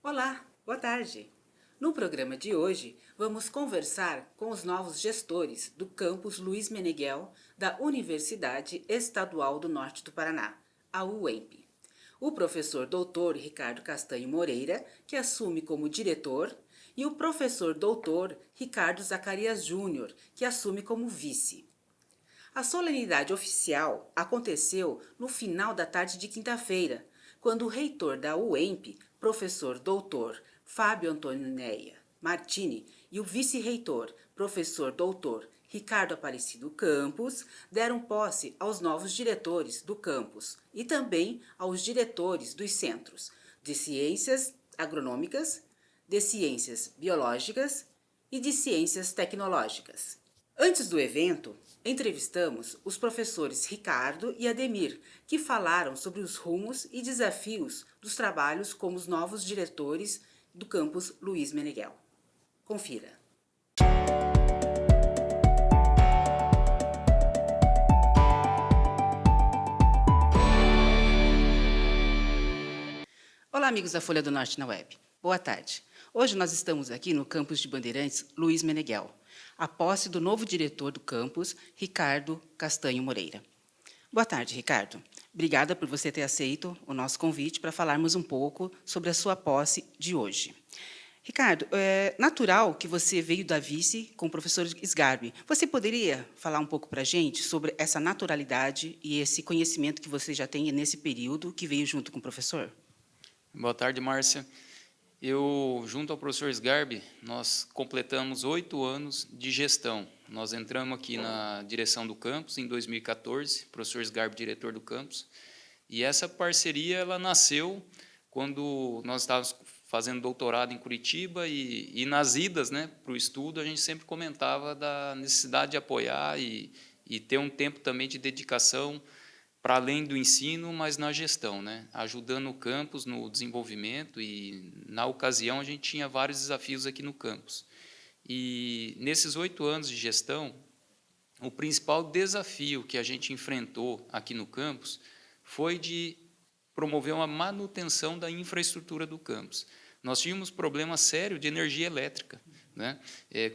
Olá, boa tarde. No programa de hoje, vamos conversar com os novos gestores do campus Luiz Meneghel da Universidade Estadual do Norte do Paraná, a UEMP. O professor doutor Ricardo Castanho Moreira, que assume como diretor, e o professor doutor Ricardo Zacarias Júnior, que assume como vice. A solenidade oficial aconteceu no final da tarde de quinta-feira, quando o reitor da UEMP, professor doutor Fábio Antônio Neia Martini, e o vice-reitor, professor doutor Ricardo Aparecido Campos, deram posse aos novos diretores do campus e também aos diretores dos centros de ciências agronômicas, de ciências biológicas e de ciências tecnológicas. Antes do evento, entrevistamos os professores Ricardo e Ademir, que falaram sobre os rumos e desafios dos trabalhos como os novos diretores do campus Luiz Meneghel. Confira. Olá, amigos da Folha do Norte na Web. Boa tarde. Hoje nós estamos aqui no campus de Bandeirantes Luiz Meneghel, a posse do novo diretor do campus, Ricardo Castanho Moreira. Boa tarde, Ricardo. Obrigada por você ter aceito o nosso convite para falarmos um pouco sobre a sua posse de hoje. Ricardo, é natural que você veio da vice com o professor Sgarbi. Você poderia falar um pouco para a gente sobre essa naturalidade e esse conhecimento que você já tem nesse período que veio junto com o professor? Boa tarde, Márcia. Eu, junto ao professor Sgarbi, nós completamos 8 anos de gestão. Nós entramos aqui na direção do campus em 2014, professor Sgarbi, diretor do campus, e essa parceria ela nasceu quando nós estávamos fazendo doutorado em Curitiba e nas idas, né, para o estudo, a gente sempre comentava da necessidade de apoiar e ter um tempo também de dedicação para além do ensino, mas na gestão, né? Ajudando o campus no desenvolvimento e, na ocasião, a gente tinha vários desafios aqui no campus. E, nesses 8 anos de gestão, o principal desafio que a gente enfrentou aqui no campus foi de promover uma manutenção da infraestrutura do campus. Nós tínhamos problema sério de energia elétrica, né?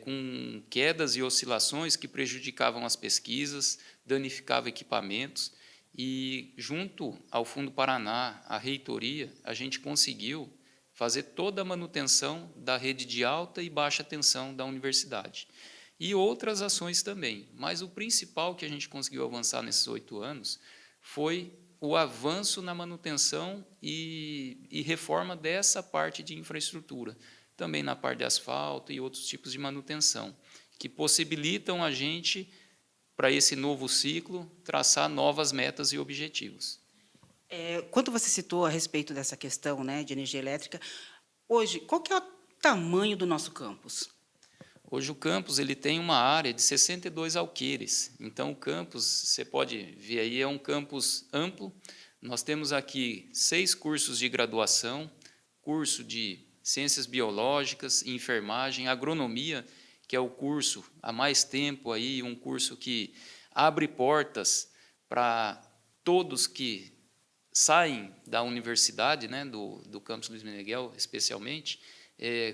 Com quedas e oscilações que prejudicavam as pesquisas, danificavam equipamentos, e, junto ao Fundo Paraná, a reitoria, a gente conseguiu fazer toda a manutenção da rede de alta e baixa tensão da universidade. E outras ações também, mas o principal que a gente conseguiu avançar nesses 8 anos foi o avanço na manutenção e reforma dessa parte de infraestrutura, também na parte de asfalto e outros tipos de manutenção, que possibilitam a gente, para esse novo ciclo, traçar novas metas e objetivos. Quando você citou a respeito dessa questão, né, de energia elétrica, hoje, qual que é o tamanho do nosso campus? Hoje o campus ele tem uma área de 62 alqueires, então o campus, você pode ver aí, é um campus amplo. Nós temos aqui 6 cursos de graduação, curso de Ciências Biológicas, Enfermagem, Agronomia, que é o curso há mais tempo, aí, um curso que abre portas para todos que saem da universidade, né, do campus Luiz Meneghel, especialmente,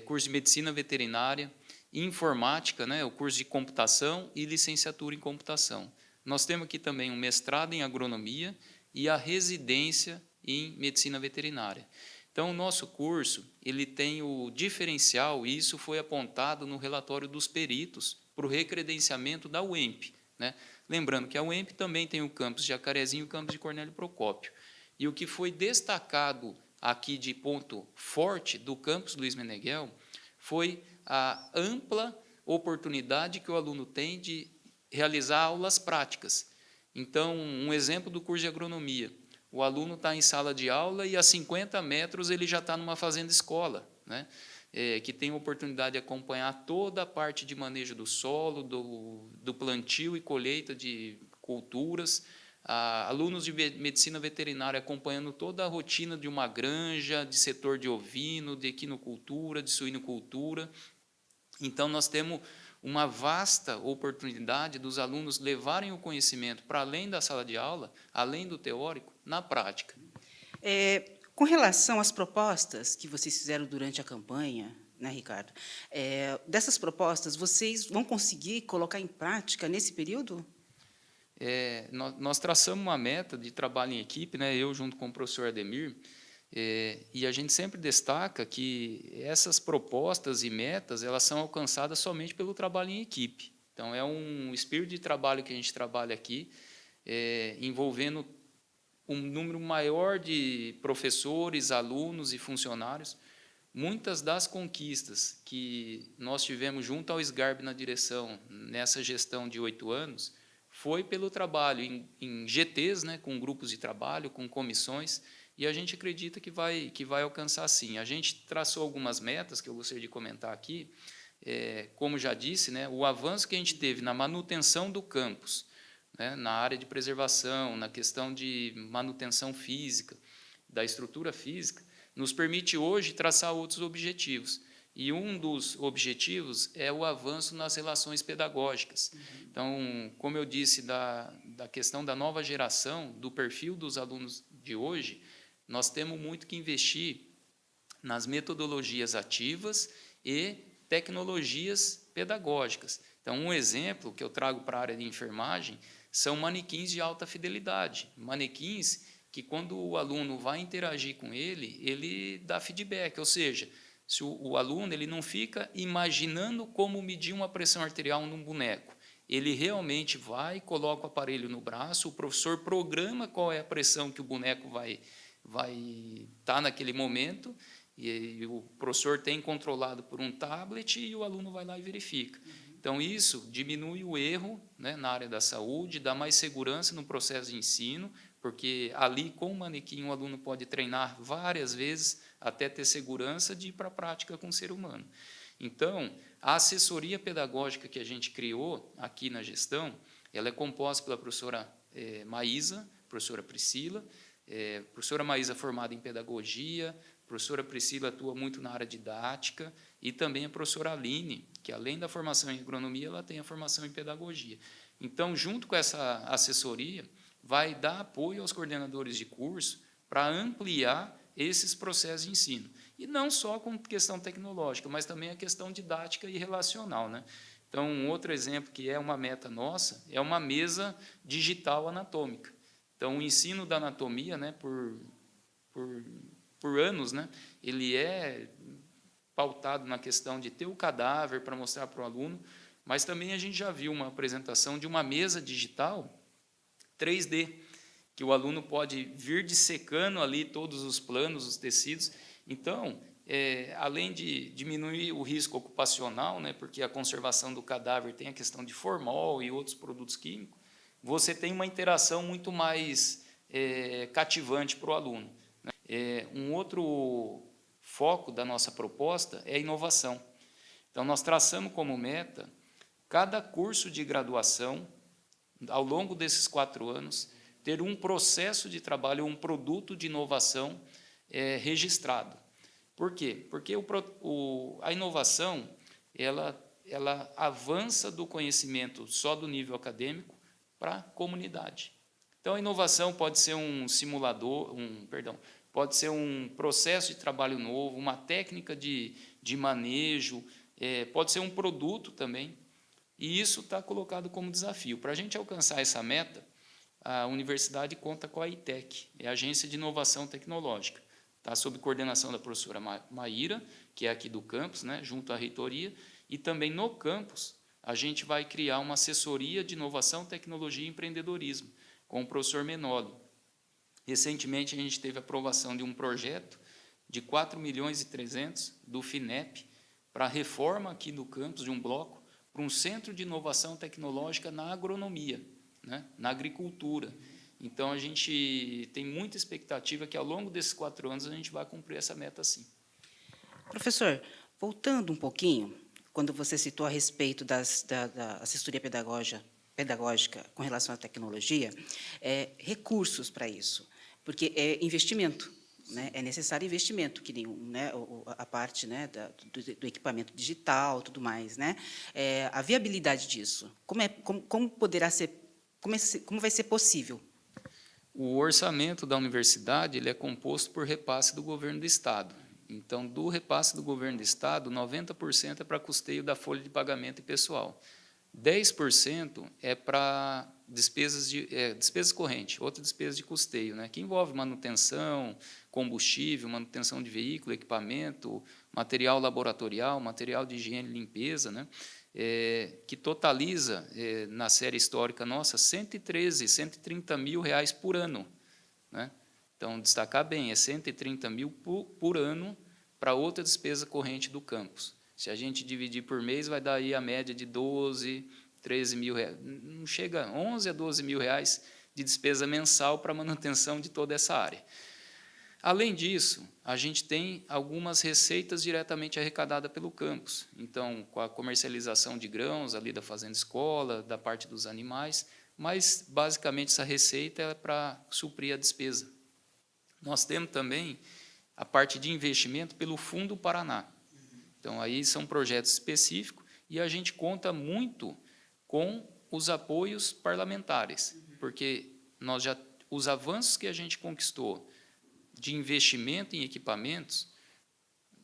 curso de Medicina Veterinária, Informática, né, o curso de Computação e Licenciatura em Computação. Nós temos aqui também um mestrado em Agronomia e a residência em Medicina Veterinária. Então, o nosso curso ele tem o diferencial, e isso foi apontado no relatório dos peritos para o recredenciamento da UEMP, né? Lembrando que a UEMP também tem o campus de Jacarezinho e o campus de Cornélio Procópio. E o que foi destacado aqui de ponto forte do campus Luiz Meneghel foi a ampla oportunidade que o aluno tem de realizar aulas práticas. Então, um exemplo do curso de agronomia. O aluno está em sala de aula e a 50 metros ele já está numa fazenda-escola, né? Que tem a oportunidade de acompanhar toda a parte de manejo do solo, do plantio e colheita de culturas, alunos de medicina veterinária acompanhando toda a rotina de uma granja, de setor de ovino, de equinocultura, de suinocultura. Então, nós temos uma vasta oportunidade dos alunos levarem o conhecimento para além da sala de aula, além do teórico, na prática. Com relação às propostas que vocês fizeram durante a campanha, né, Ricardo? Dessas propostas, vocês vão conseguir colocar em prática nesse período? Nós traçamos uma meta de trabalho em equipe, né, eu junto com o professor Ademir, e a gente sempre destaca que essas propostas e metas elas são alcançadas somente pelo trabalho em equipe. Então, é um espírito de trabalho que a gente trabalha aqui, envolvendo um número maior de professores, alunos e funcionários. Muitas das conquistas que nós tivemos junto ao SGARB na direção, nessa gestão de 8 anos, foi pelo trabalho em GTs, né, com grupos de trabalho, com comissões, e a gente acredita que vai alcançar sim. A gente traçou algumas metas que eu gostaria de comentar aqui, como já disse, né, o avanço que a gente teve na manutenção do campus, né, na área de preservação, na questão de manutenção física, da estrutura física, nos permite hoje traçar outros objetivos. E um dos objetivos é o avanço nas relações pedagógicas. Então, como eu disse, da questão da nova geração, do perfil dos alunos de hoje, nós temos muito que investir nas metodologias ativas e tecnologias pedagógicas. Então, um exemplo que eu trago para a área de enfermagem são manequins de alta fidelidade, manequins que, quando o aluno vai interagir com ele dá feedback, ou seja, se o aluno ele não fica imaginando como medir uma pressão arterial num boneco, ele realmente vai, coloca o aparelho no braço, o professor programa qual é a pressão que o boneco vai estar naquele momento, e o professor tem controlado por um tablet e o aluno vai lá e verifica. Então, isso diminui o erro, né, na área da saúde, dá mais segurança no processo de ensino, porque ali, com o manequim, o aluno pode treinar várias vezes até ter segurança de ir para a prática com o ser humano. Então, a assessoria pedagógica que a gente criou aqui na gestão, ela é composta pela professora Maísa, professora Priscila, professora Maísa formada em pedagogia, professora Priscila atua muito na área didática, e também a professora Aline, que além da formação em agronomia, ela tem a formação em pedagogia. Então, junto com essa assessoria, vai dar apoio aos coordenadores de curso para ampliar esses processos de ensino. E não só com questão tecnológica, mas também a questão didática e relacional, né? Então, um outro exemplo que é uma meta nossa é uma mesa digital anatômica. Então, o ensino da anatomia, né, por anos, né, ele é pautado na questão de ter o cadáver para mostrar para o aluno, mas também a gente já viu uma apresentação de uma mesa digital 3D, que o aluno pode vir dissecando ali todos os planos, os tecidos. Então, além de diminuir o risco ocupacional, né, porque a conservação do cadáver tem a questão de formol e outros produtos químicos, você tem uma interação muito mais cativante para o aluno. Um outro foco da nossa proposta é a inovação. Então, nós traçamos como meta cada curso de graduação, ao longo desses 4 anos, ter um processo de trabalho, um produto de inovação registrado. Por quê? Porque a inovação ela avança do conhecimento só do nível acadêmico para a comunidade. Então, a inovação pode ser um simulador, pode ser um processo de trabalho novo, uma técnica de manejo, pode ser um produto também, e isso está colocado como desafio. Para a gente alcançar essa meta, a universidade conta com a ITEC, a Agência de Inovação Tecnológica, está sob coordenação da professora Maíra, que é aqui do campus, né, junto à reitoria, e também no campus a gente vai criar uma assessoria de inovação, tecnologia e empreendedorismo, com o professor Menoli. Recentemente, a gente teve a aprovação de um projeto de 4.300.000 do FINEP para a reforma aqui do campus de um bloco para um centro de inovação tecnológica na agronomia, né, na agricultura. Então, a gente tem muita expectativa que, ao longo desses 4 anos, a gente vai cumprir essa meta, sim. Professor, voltando um pouquinho, quando você citou a respeito da assessoria pedagógica com relação à tecnologia, recursos para isso, porque é investimento, né? É necessário investimento, que nem né, a parte né, do equipamento digital, tudo mais, né? A viabilidade disso, como poderá ser, como vai ser possível? O orçamento da universidade ele é composto por repasse do governo do Estado. Então, do repasse do governo do Estado, 90% é para custeio da folha de pagamento e pessoal. 10% é para despesas correntes, outra despesa de custeio, né, que envolve manutenção, combustível, manutenção de veículo, equipamento, material laboratorial, material de higiene e limpeza, né, que totaliza, na série histórica nossa, 113, 130 mil reais por ano. Né? Então, destacar bem, é 130 mil por ano para outra despesa corrente do campus. Se a gente dividir por mês, vai dar aí a média de 12, 13 mil reais. Não chega a 11 a 12 mil reais de despesa mensal para a manutenção de toda essa área. Além disso, a gente tem algumas receitas diretamente arrecadadas pelo campus. Então, com a comercialização de grãos ali da fazenda escola, da parte dos animais, mas, basicamente, essa receita é para suprir a despesa. Nós temos também a parte de investimento pelo Fundo Paraná. Então, aí são projetos específicos e a gente conta muito com os apoios parlamentares, porque os avanços que a gente conquistou de investimento em equipamentos,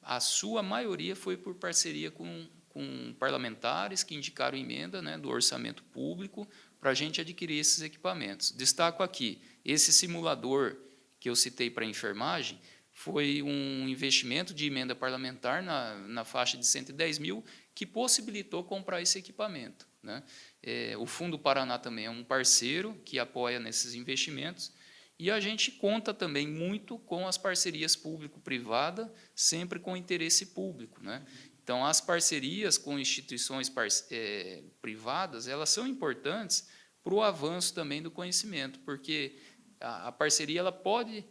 a sua maioria foi por parceria com parlamentares que indicaram emenda, né, do orçamento público para a gente adquirir esses equipamentos. Destaco aqui, esse simulador que eu citei para a enfermagem foi um investimento de emenda parlamentar na faixa de 110 mil, que possibilitou comprar esse equipamento. Né? O Fundo Paraná também é um parceiro que apoia nesses investimentos, e a gente conta também muito com as parcerias público-privada, sempre com interesse público. Né? Então, as parcerias com instituições privadas, elas são importantes para o avanço também do conhecimento, porque a parceria ela pode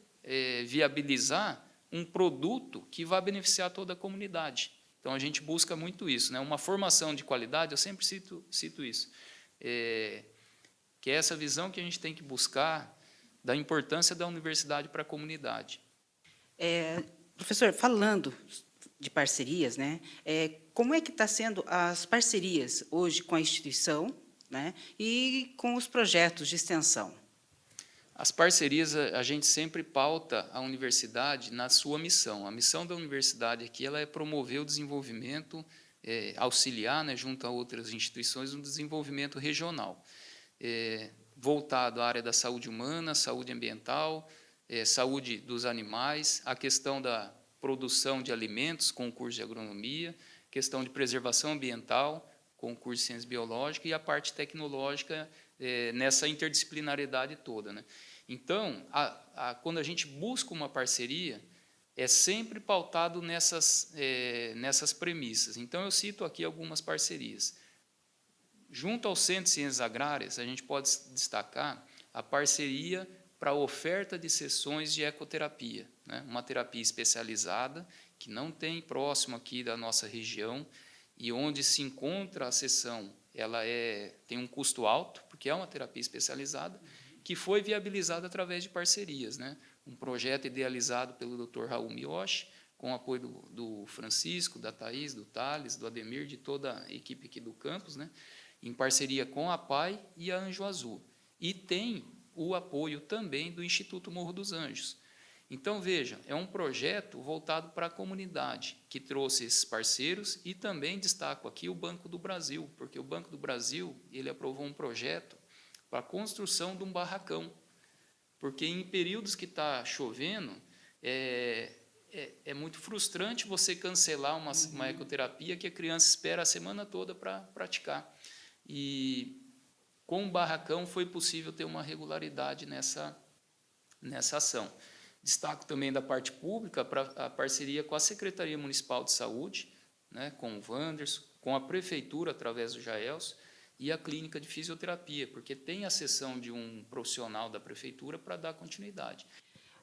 viabilizar um produto que vai beneficiar toda a comunidade. Então, a gente busca muito isso, né? Uma formação de qualidade, eu sempre cito isso, que é essa visão que a gente tem que buscar da importância da universidade para a comunidade. Professor, falando de parcerias, né, como é que está sendo as parcerias hoje com a instituição, né, e com os projetos de extensão? As parcerias, a gente sempre pauta a universidade na sua missão. A missão da universidade aqui ela é promover o desenvolvimento, auxiliar, né, junto a outras instituições, no desenvolvimento regional, voltado à área da saúde humana, saúde ambiental, saúde dos animais, a questão da produção de alimentos com o curso de agronomia, questão de preservação ambiental com o curso de ciência biológica e a parte tecnológica nessa interdisciplinariedade toda. Né? Então, quando a gente busca uma parceria, é sempre pautado nessas premissas. Então, eu cito aqui algumas parcerias. Junto ao Centro de Ciências Agrárias, a gente pode destacar a parceria para a oferta de sessões de ecoterapia, né? Uma terapia especializada que não tem próximo aqui da nossa região e onde se encontra a sessão, ela tem um custo alto, porque é uma terapia especializada, que foi viabilizada através de parcerias. Né? Um projeto idealizado pelo Dr. Raul Miyoshi, com o apoio do Francisco, da Thaís, do Thales, do Ademir, de toda a equipe aqui do campus, né? Em parceria com a PAI e a Anjo Azul. E tem o apoio também do Instituto Morro dos Anjos. Então, vejam, é um projeto voltado para a comunidade, que trouxe esses parceiros, e também destaco aqui o Banco do Brasil, porque o Banco do Brasil ele aprovou um projeto para a construção de um barracão, porque em períodos que está chovendo, é muito frustrante você cancelar uma ecoterapia que a criança espera a semana toda para praticar. E com o barracão foi possível ter uma regularidade nessa ação. Destaco também da parte pública a parceria com a Secretaria Municipal de Saúde, né, com o Wanderson, com a Prefeitura, através do Jaelso, e a Clínica de Fisioterapia, porque tem a sessão de um profissional da Prefeitura para dar continuidade.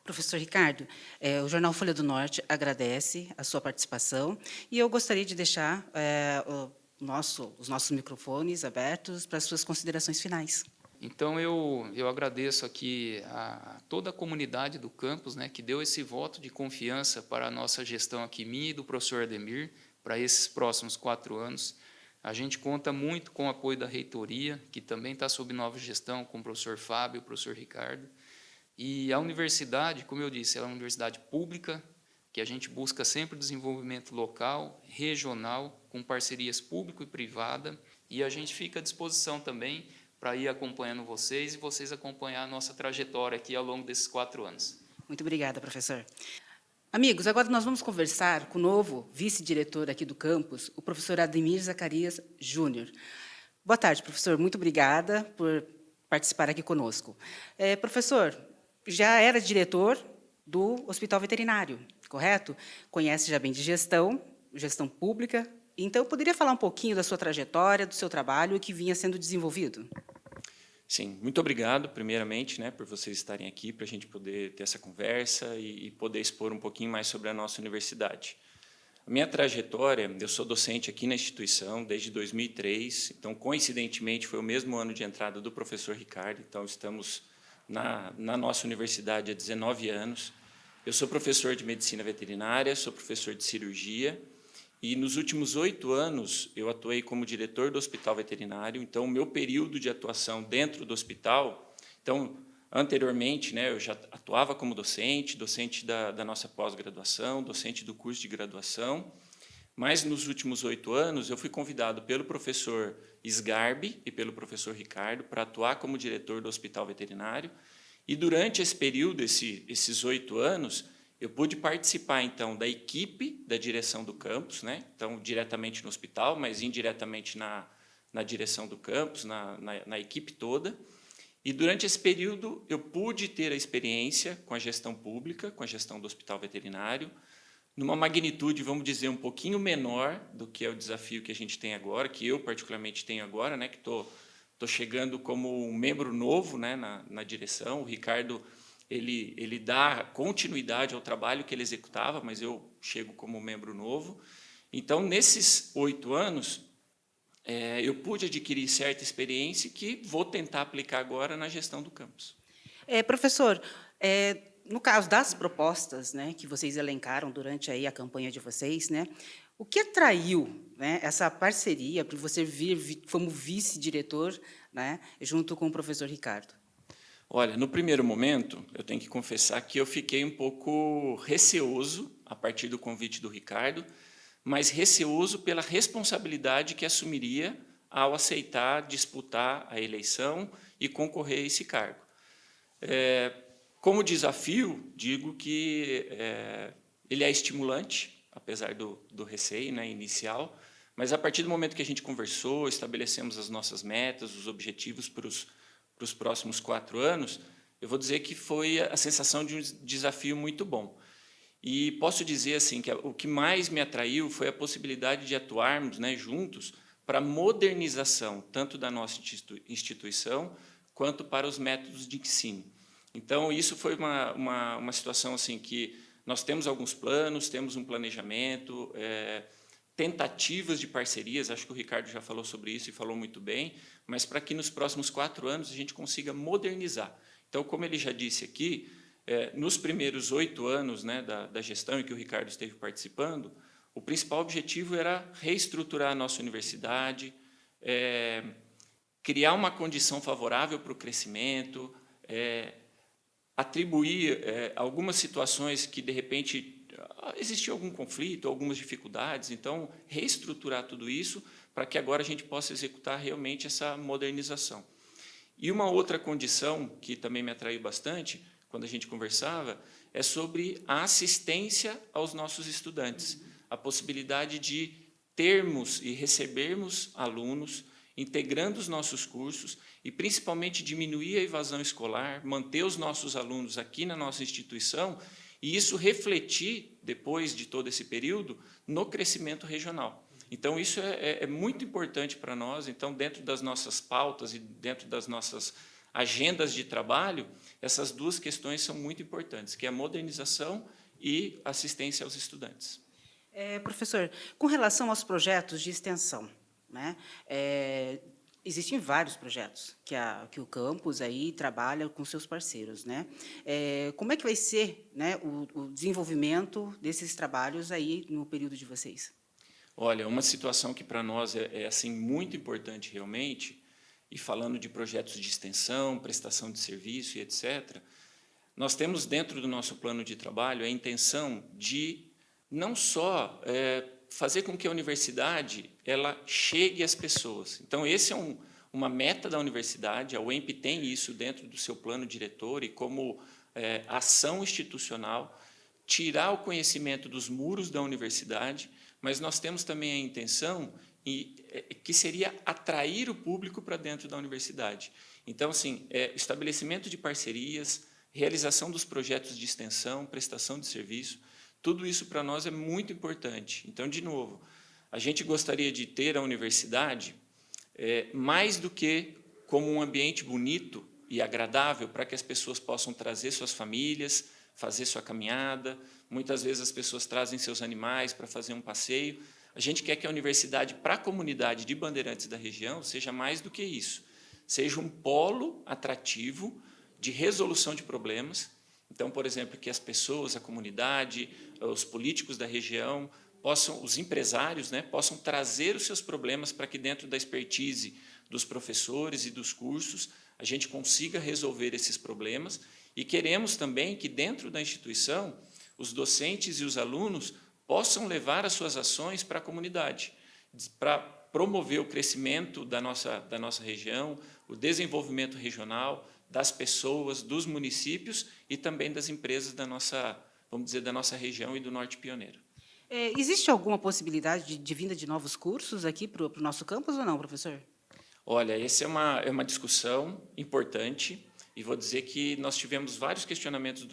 Professor Ricardo, o Jornal Folha do Norte agradece a sua participação e eu gostaria de deixar os nossos microfones abertos para as suas considerações finais. Então, eu agradeço aqui a toda a comunidade do campus, né, que deu esse voto de confiança para a nossa gestão aqui, minha e do professor Ademir, para esses próximos 4 anos. A gente conta muito com o apoio da reitoria, que também está sob nova gestão, com o professor Fábio e o professor Ricardo. E a universidade, como eu disse, ela é uma universidade pública, que a gente busca sempre o desenvolvimento local, regional, com parcerias público e privada, e a gente fica à disposição também para ir acompanhando vocês e vocês acompanhar a nossa trajetória aqui ao longo desses 4 anos. Muito obrigada, professor. Amigos, agora nós vamos conversar com o novo vice-diretor aqui do campus, o professor Ademir Zacarias Júnior. Boa tarde, professor. Muito obrigada por participar aqui conosco. Professor, já era diretor do Hospital Veterinário, correto? Conhece já bem de gestão pública. Então, poderia falar um pouquinho da sua trajetória, do seu trabalho e que vinha sendo desenvolvido? Sim, muito obrigado, primeiramente, por vocês estarem aqui, para a gente poder ter essa conversa e poder expor um pouquinho mais sobre a nossa universidade. A minha trajetória, eu sou docente aqui na instituição desde 2003, então, coincidentemente, foi o mesmo ano de entrada do professor Ricardo, então, estamos na nossa universidade há 19 anos. Eu sou professor de medicina veterinária, sou professor de cirurgia, e nos últimos 8 anos eu atuei como diretor do hospital veterinário. Então, o meu período de atuação dentro do hospital, então, anteriormente, eu já atuava como docente da nossa pós-graduação, docente do curso de graduação, mas nos últimos 8 anos eu fui convidado pelo professor Sgarbi e pelo professor Ricardo para atuar como diretor do hospital veterinário, e durante esse período, esses 8 anos, eu pude participar, então, da equipe da direção do campus, então, diretamente no hospital, mas indiretamente na direção do campus, na equipe toda. E, durante esse período, eu pude ter a experiência com a gestão pública, com a gestão do hospital veterinário, numa magnitude, vamos dizer, um pouquinho menor do que é o desafio que a gente tem agora, que eu, particularmente, tenho agora, que estou chegando como um membro novo na direção. O Ricardo ele dá continuidade ao trabalho que ele executava, mas eu chego como membro novo. Então, nesses 8 anos, eu pude adquirir certa experiência que vou tentar aplicar agora na gestão do campus. Professor, no caso das propostas que vocês elencaram durante aí a campanha de vocês, o que atraiu essa parceria para você vir como vice-diretor junto com o professor Ricardo? Olha, no primeiro momento, eu tenho que confessar que eu fiquei um pouco receoso a partir do convite do Ricardo, mas receoso pela responsabilidade que assumiria ao aceitar disputar a eleição e concorrer a esse cargo. Como desafio, digo que ele é estimulante, apesar do receio inicial, mas a partir do momento que a gente conversou, estabelecemos as nossas metas, os objetivos para os próximos 4 anos, eu vou dizer que foi a sensação de um desafio muito bom. E posso dizer assim que o que mais me atraiu foi a possibilidade de atuarmos juntos para a modernização, tanto da nossa instituição, quanto para os métodos de ensino. Então, isso foi uma situação assim que nós temos alguns planos, temos um planejamento, tentativas de parcerias, acho que o Ricardo já falou sobre isso e falou muito bem, mas para que nos próximos 4 anos a gente consiga modernizar. Então, como ele já disse aqui, nos primeiros 8 anos da gestão em que o Ricardo esteve participando, o principal objetivo era reestruturar a nossa universidade, criar uma condição favorável para o crescimento, atribuir algumas situações que, de repente, existia algum conflito, algumas dificuldades, então, reestruturar tudo isso para que agora a gente possa executar realmente essa modernização. E uma outra condição que também me atraiu bastante, quando a gente conversava, é sobre a assistência aos nossos estudantes, a possibilidade de termos e recebermos alunos, integrando os nossos cursos e, principalmente, diminuir a evasão escolar, manter os nossos alunos aqui na nossa instituição e isso refletir, depois de todo esse período, no crescimento regional. Então, isso é muito importante para nós. Então, dentro das nossas pautas e dentro das nossas agendas de trabalho, essas duas questões são muito importantes, que é a modernização e assistência aos estudantes. Professor, com relação aos projetos de extensão, existem vários projetos que o campus aí trabalha com seus parceiros, como é que vai ser o desenvolvimento desses trabalhos aí no período de vocês? Olha, uma situação que para nós é assim muito importante realmente, e falando de projetos de extensão, prestação de serviço e etc., nós temos dentro do nosso plano de trabalho a intenção de não só fazer com que a universidade ela chegue às pessoas. Então, esse é uma meta da universidade, a UEMP tem isso dentro do seu plano diretor e como ação institucional, tirar o conhecimento dos muros da universidade, mas nós temos também a intenção que seria atrair o público para dentro da universidade. Então, assim, estabelecimento de parcerias, realização dos projetos de extensão, prestação de serviço, tudo isso para nós é muito importante. Então, de novo, a gente gostaria de ter a universidade mais do que como um ambiente bonito e agradável para que as pessoas possam trazer suas famílias, fazer sua caminhada. Muitas vezes as pessoas trazem seus animais para fazer um passeio. A gente quer que a universidade, para a comunidade de Bandeirantes da região, seja mais do que isso. Seja um polo atrativo de resolução de problemas. Então, por exemplo, que as pessoas, a comunidade, os políticos da região, os empresários, né, possam trazer os seus problemas para que dentro da expertise dos professores e dos cursos a gente consiga resolver esses problemas. E queremos também que dentro da instituição os docentes e os alunos possam levar as suas ações para a comunidade, para promover o crescimento da nossa região, o desenvolvimento regional, das pessoas, dos municípios e também das empresas da nossa, vamos dizer, da nossa região e do Norte Pioneiro. Existe alguma possibilidade de vinda de novos cursos aqui para o nosso campus ou não, professor? Olha, essa é uma discussão importante e vou dizer que nós tivemos vários questionamentos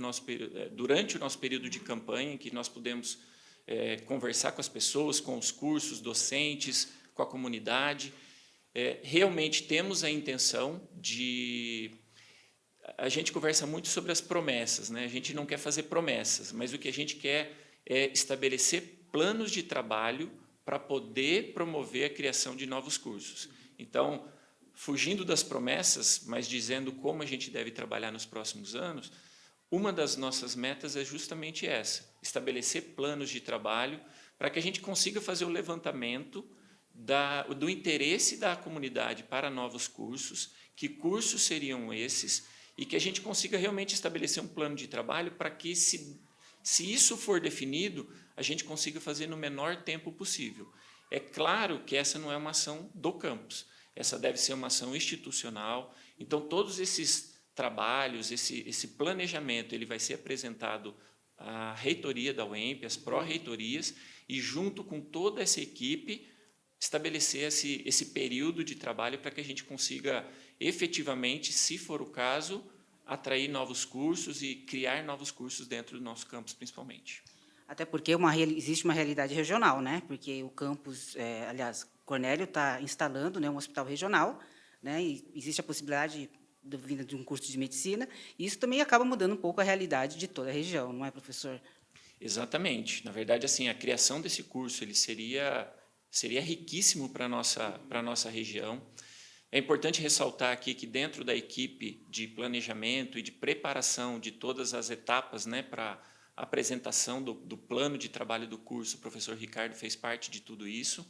durante o nosso período de campanha, em que nós pudemos conversar com as pessoas, com os cursos, docentes, com a comunidade. Realmente temos a intenção de... A gente conversa muito sobre as promessas, né? A gente não quer fazer promessas, mas o que a gente quer é estabelecer planos de trabalho para poder promover a criação de novos cursos. Então, fugindo das promessas, mas dizendo como a gente deve trabalhar nos próximos anos, uma das nossas metas é justamente essa, estabelecer planos de trabalho para que a gente consiga fazer o levantamento do interesse da comunidade para novos cursos, que cursos seriam esses, e que a gente consiga realmente estabelecer um plano de trabalho para que, se isso for definido, a gente consiga fazer no menor tempo possível. É claro que essa não é uma ação do campus, essa deve ser uma ação institucional. Então, todos esses trabalhos, esse planejamento, ele vai ser apresentado à reitoria da UEMP, às pró-reitorias, e junto com toda essa equipe, estabelecer esse período de trabalho para que a gente consiga efetivamente, se for o caso, atrair novos cursos e criar novos cursos dentro do nosso campus, principalmente. Até porque existe uma realidade regional, né? Porque o campus, aliás, Cornélio está instalando, né, um hospital regional, né? E existe a possibilidade da vinda de um curso de medicina, e isso também acaba mudando um pouco a realidade de toda a região, não é, professor? Exatamente. Na verdade, assim, a criação desse curso ele seria riquíssimo para a nossa região. É importante ressaltar aqui que dentro da equipe de planejamento e de preparação de todas as etapas, né, para a apresentação do plano de trabalho do curso, o professor Ricardo fez parte de tudo isso.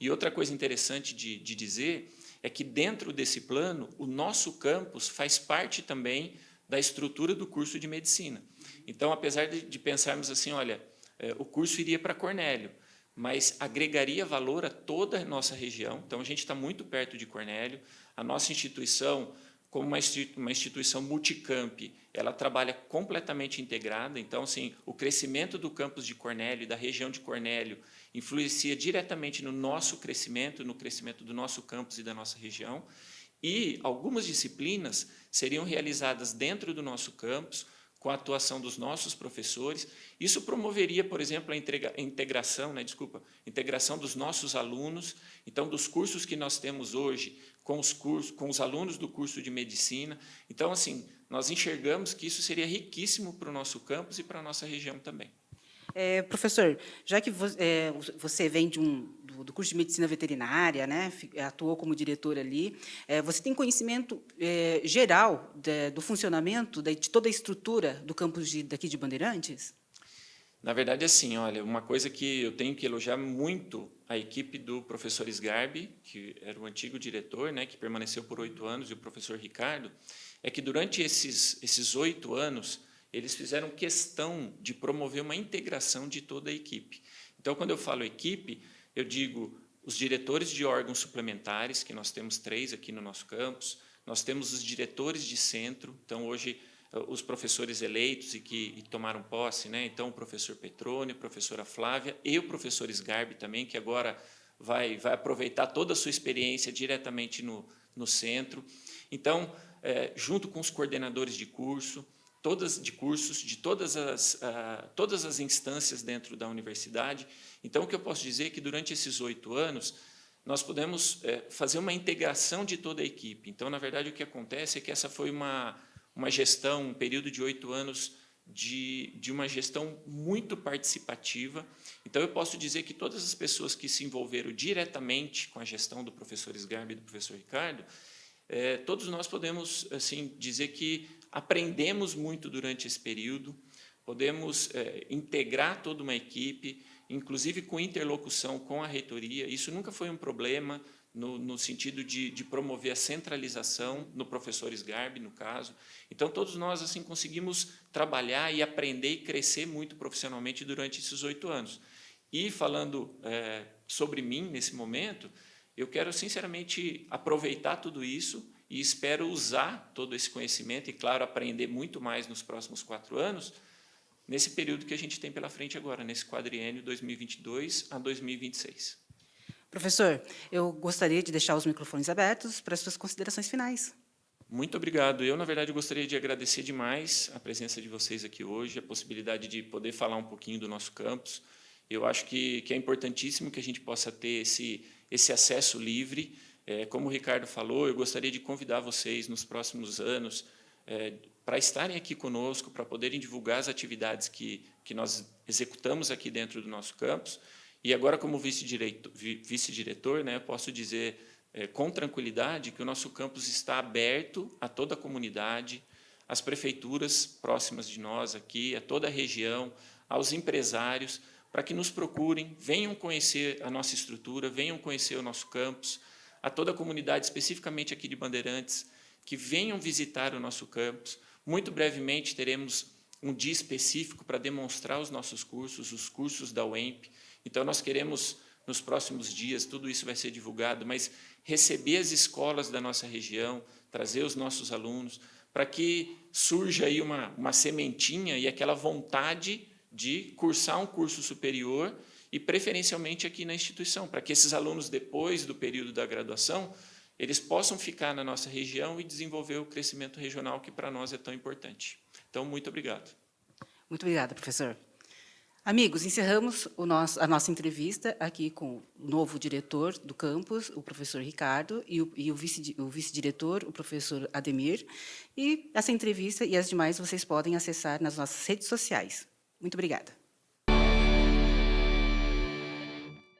E outra coisa interessante de dizer é que dentro desse plano, o nosso campus faz parte também da estrutura do curso de medicina. Então, apesar de pensarmos assim, olha, o curso iria para Cornélio, mas agregaria valor a toda a nossa região. Então, a gente está muito perto de Cornélio. A nossa instituição, como uma instituição multicamp, ela trabalha completamente integrada. Então, assim, o crescimento do campus de Cornélio e da região de Cornélio influencia diretamente no nosso crescimento, no crescimento do nosso campus e da nossa região. E algumas disciplinas seriam realizadas dentro do nosso campus, com a atuação dos nossos professores. Isso promoveria, por exemplo, a integração dos nossos alunos, então, dos cursos que nós temos hoje, com os alunos do curso de medicina. Então, assim, nós enxergamos que isso seria riquíssimo para o nosso campus e para a nossa região também. Professor, já que você vem do curso de medicina veterinária, né, atuou como diretor ali, você tem conhecimento geral do funcionamento de toda a estrutura do campus daqui de Bandeirantes? Na verdade, assim, olha, uma coisa que eu tenho que elogiar muito a equipe do professor Sgarbi, que era o antigo diretor, né, que permaneceu por 8 anos, e o professor Ricardo, é que durante esses 8 anos eles fizeram questão de promover uma integração de toda a equipe. Então, quando eu falo equipe, eu digo os diretores de órgãos suplementares, que nós temos 3 aqui no nosso campus, nós temos os diretores de centro, então, hoje, os professores eleitos e que tomaram posse, né? Então, o professor Petrone, a professora Flávia e o professor Sgarbi também, que agora vai aproveitar toda a sua experiência diretamente no centro. Então, junto com os coordenadores de curso, de todas as instâncias dentro da universidade. Então, o que eu posso dizer é que, durante esses 8 anos, nós pudemos fazer uma integração de toda a equipe. Então, na verdade, o que acontece é que essa foi uma gestão, um período de 8 anos de uma gestão muito participativa. Então, eu posso dizer que todas as pessoas que se envolveram diretamente com a gestão do professor Sgarbi e do professor Ricardo, todos nós podemos assim dizer que aprendemos muito durante esse período, podemos integrar toda uma equipe, inclusive com interlocução com a reitoria. Isso nunca foi um problema no sentido de promover a centralização no professor Sgarbi, no caso. Então, todos nós assim conseguimos trabalhar e aprender e crescer muito profissionalmente durante esses 8 anos. E, falando sobre mim nesse momento, eu quero, sinceramente, aproveitar tudo isso e espero usar todo esse conhecimento e, claro, aprender muito mais nos próximos 4 anos, nesse período que a gente tem pela frente agora, nesse quadriênio 2022 a 2026. Professor, eu gostaria de deixar os microfones abertos para as suas considerações finais. Muito obrigado. Eu, na verdade, gostaria de agradecer demais a presença de vocês aqui hoje, a possibilidade de poder falar um pouquinho do nosso campus. Eu acho que é importantíssimo que a gente possa ter esse acesso livre. Como o Ricardo falou, eu gostaria de convidar vocês nos próximos anos para estarem aqui conosco, para poderem divulgar as atividades que nós executamos aqui dentro do nosso campus. E agora, como vice-diretor, né, eu posso dizer com tranquilidade que o nosso campus está aberto a toda a comunidade, às prefeituras próximas de nós aqui, a toda a região, aos empresários, para que nos procurem, venham conhecer a nossa estrutura, venham conhecer o nosso campus, a toda a comunidade, especificamente aqui de Bandeirantes, que venham visitar o nosso campus. Muito brevemente teremos um dia específico para demonstrar os nossos cursos, os cursos da UEMP. Então, nós queremos, nos próximos dias, tudo isso vai ser divulgado, mas receber as escolas da nossa região, trazer os nossos alunos, para que surja aí uma sementinha e aquela vontade de cursar um curso superior e, preferencialmente, aqui na instituição, para que esses alunos, depois do período da graduação, eles possam ficar na nossa região e desenvolver o crescimento regional que, para nós, é tão importante. Então, muito obrigado. Muito obrigada, professor. Amigos, encerramos a nossa entrevista aqui com o novo diretor do campus, o professor Ricardo, e o vice-diretor, o professor Ademir. E essa entrevista e as demais vocês podem acessar nas nossas redes sociais. Muito obrigada.